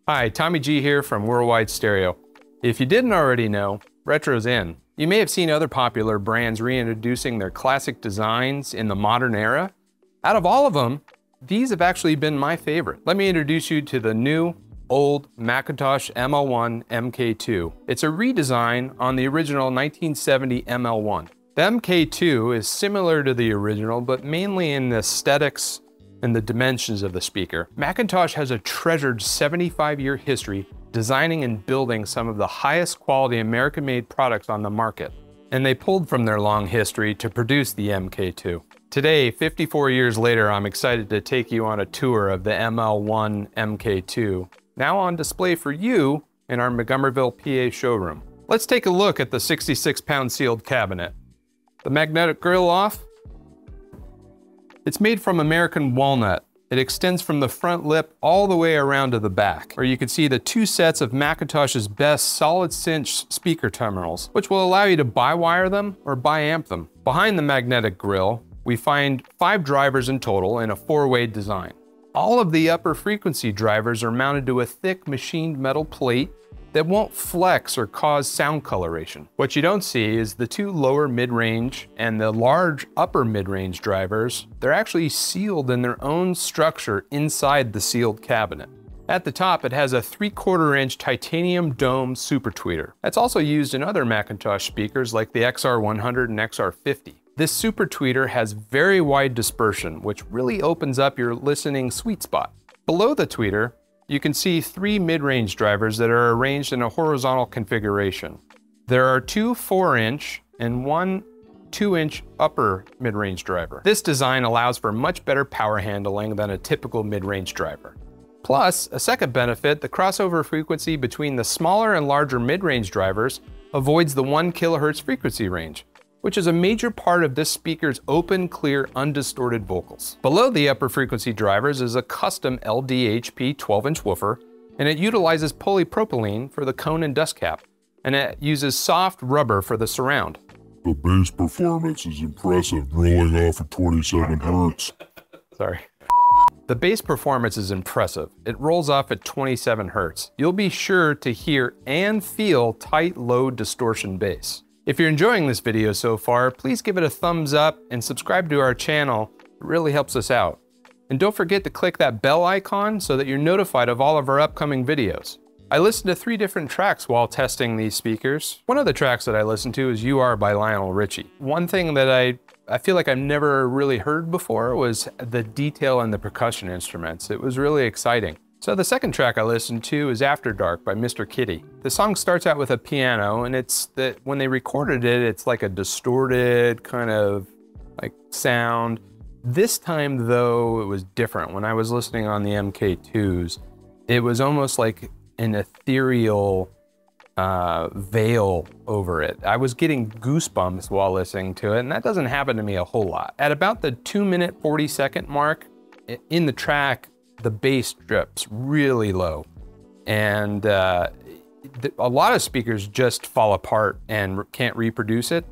Hi, Tommy G here from Worldwide Stereo. If you didn't already know, retro's in. You may have seen other popular brands reintroducing their classic designs in the modern era. Out of all of them, these have actually been my favorite. Let me introduce you to the new, old McIntosh ML1 MK2. It's a redesign on the original 1970 ML1. The MK2 is similar to the original, but mainly in the aesthetics and the dimensions of the speaker. McIntosh has a treasured 75-year history designing and building some of the highest quality American-made products on the market. And they pulled from their long history to produce the MK2. Today, 54 years later, I'm excited to take you on a tour of the ML1 MK2, now on display for you in our Montgomeryville, PA showroom. Let's take a look at the 66-pound sealed cabinet. The magnetic grille off. It's made from American walnut. It extends from the front lip all the way around to the back, where you can see the two sets of McIntosh's best solid cinch speaker terminals, which will allow you to bi-wire them or bi-amp them. Behind the magnetic grille, we find 5 drivers in total in a 4-way design. All of the upper frequency drivers are mounted to a thick machined metal plate that won't flex or cause sound coloration. What you don't see is the 2 lower mid-range and the large upper mid-range drivers. They're actually sealed in their own structure inside the sealed cabinet. At the top, it has a 3/4 inch titanium dome super tweeter. That's also used in other McIntosh speakers like the XR100 and XR50. This super tweeter has very wide dispersion, which really opens up your listening sweet spot. Below the tweeter, you can see 3 mid-range drivers that are arranged in a horizontal configuration. There are 2 4-inch and 1 2-inch upper mid-range driver. This design allows for much better power handling than a typical mid-range driver. Plus, a second benefit, the crossover frequency between the smaller and larger mid-range drivers avoids the 1 kHz frequency range, which is a major part of this speaker's open, clear, undistorted vocals. Below the upper frequency drivers is a custom LDHP 12-inch woofer, and it utilizes polypropylene for the cone and dust cap, and it uses soft rubber for the surround. The bass performance is impressive, rolling off at 27 hertz. Sorry. The bass performance is impressive. It rolls off at 27 hertz. You'll be sure to hear and feel tight, low distortion bass. If you're enjoying this video so far, please give it a thumbs up and subscribe to our channel. It really helps us out. And don't forget to click that bell icon so that you're notified of all of our upcoming videos. I listened to 3 different tracks while testing these speakers. One of the tracks that I listened to is You Are by Lionel Richie. One thing that I feel like I've never really heard before was the detail in the percussion instruments. It was really exciting. So the second track I listened to is After Dark by Mr. Kitty. The song starts out with a piano, and when they recorded it, it's like a distorted kind of like sound. This time though, it was different. When I was listening on the MK2s, it was almost like an ethereal veil over it. I was getting goosebumps while listening to it, and that doesn't happen to me a whole lot. At about the 2-minute 40-second mark in the track, the bass drips really low, and a lot of speakers just fall apart and can't reproduce it.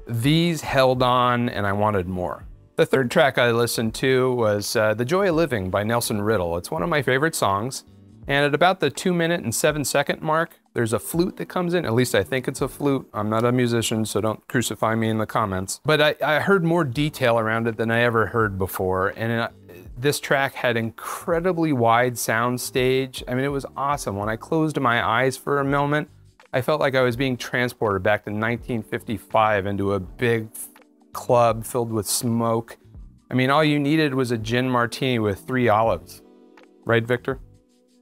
These held on, and I wanted more. The third track I listened to was The Joy of Living by Nelson Riddle. It's one of my favorite songs, and at about the 2-minute and 7-second mark, there's a flute that comes in. At least I think it's a flute. I'm not a musician, so don't crucify me in the comments. But I heard more detail around it than I ever heard before, and this track had incredibly wide sound stage. I mean, it was awesome. When I closed my eyes for a moment, I felt like I was being transported back to 1955 into a big club filled with smoke. I mean, all you needed was a gin martini with 3 olives. Right, Victor?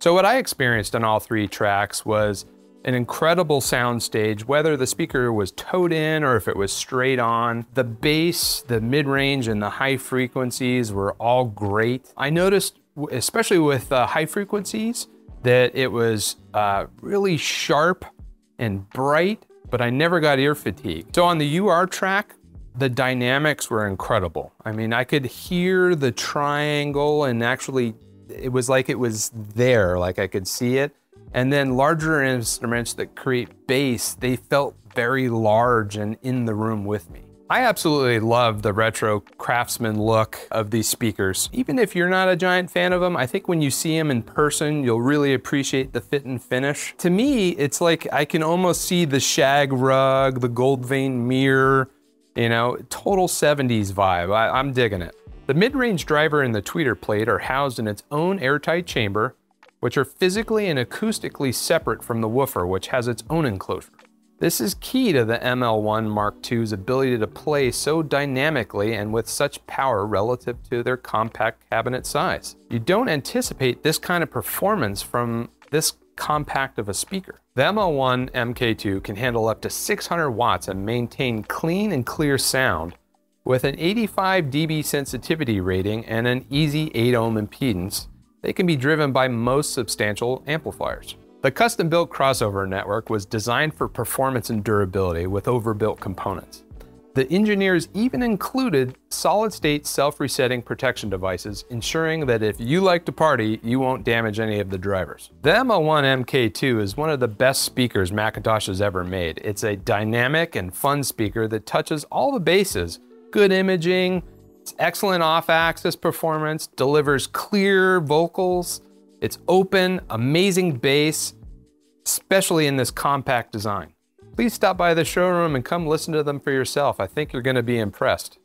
So what I experienced on all 3 tracks was an incredible sound stage, whether the speaker was towed in or if it was straight on. The bass, the mid-range, and the high frequencies were all great. I noticed, especially with high frequencies, that it was really sharp and bright, but I never got ear fatigue. So on the UR track, the dynamics were incredible. I mean, I could hear the triangle, and actually, it was like it was there, like I could see it. And then larger instruments that create bass, they felt very large and in the room with me. I absolutely love the retro craftsman look of these speakers. Even if you're not a giant fan of them, I think when you see them in person, you'll really appreciate the fit and finish. To me, it's like I can almost see the shag rug, the gold vein mirror, you know, total 70s vibe. I'm digging it. The mid-range driver and the tweeter plate are housed in its own airtight chamber, which are physically and acoustically separate from the woofer, which has its own enclosure. This is key to the ML1 Mark II's ability to play so dynamically and with such power relative to their compact cabinet size. You don't anticipate this kind of performance from this compact of a speaker. The ML1 MK2 can handle up to 600 watts and maintain clean and clear sound with an 85 dB sensitivity rating and an easy 8 ohm impedance. They can be driven by most substantial amplifiers. The custom-built crossover network was designed for performance and durability with overbuilt components. The engineers even included solid-state self-resetting protection devices, ensuring that if you like to party, you won't damage any of the drivers. The ML1 MK2 is one of the best speakers McIntosh has ever made. It's a dynamic and fun speaker that touches all the bases. Good imaging, it's excellent off-axis performance, delivers clear vocals, it's open, amazing bass, especially in this compact design. Please stop by the showroom and come listen to them for yourself. I think you're going to be impressed.